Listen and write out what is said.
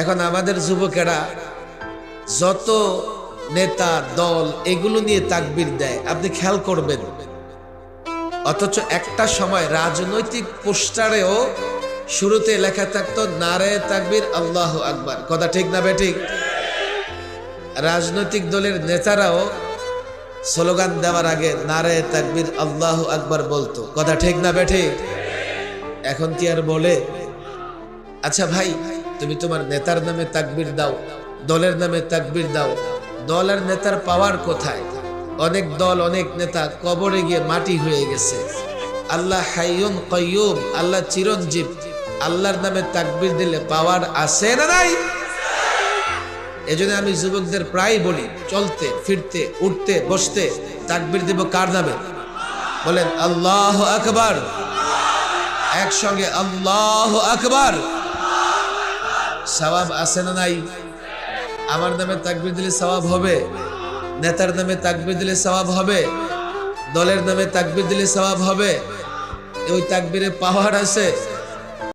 এখন আমাদের যুবকেরা যত নেতা দল এগুলো নিয়ে তাকবীর দেয়, আপনি খেয়াল করবেন, অথচ একটা সময় রাজনৈতিক পোস্টারেও শুরুতে লেখা থাকতো নারে তাকবীর আল্লাহু আকবার। কথা ঠিক না বেঠিক? রাজনৈতিক দলের নেতারাও স্লোগান দেওয়ার আগে নারে তাকবীর আল্লাহু আকবার বলতো। কথা ঠিক না বেঠিক? এখন কি আর বলে? আচ্ছা ভাই, তুমি তোমার নেতার নামে তাকবীর দাও, দলের নামে তাকবীর দাও, দল আর নেতার পাওয়ার কোথায়? অনেক দল অনেক নেতা কবরে গিয়ে মাটি হয়ে গেছে। আল্লাহ হাইয়ুন কাইয়ুম, আল্লাহ চিরঞ্জীব, আল্লাহর নামে তাকবীর দিলে পাওয়ার আছে না নাই? এজন্য আমি যুবকদের প্রায় বলি, চলতে ফিরতে উঠতে বসতে তাকবীর দিব কার নামে? বলেন আল্লাহু আকবার। একসঙ্গে আল্লাহু আকবার। সওয়াব আছে না নাই? আমার নামে তাকবীর দিলে সওয়াব হবে, নেতার নামে তাকবীর দিলে সওয়াব হবে, দলের নামে তাকবীর দিলে সওয়াব হবে। ওই তাকবীরে পাওয়ার আছে।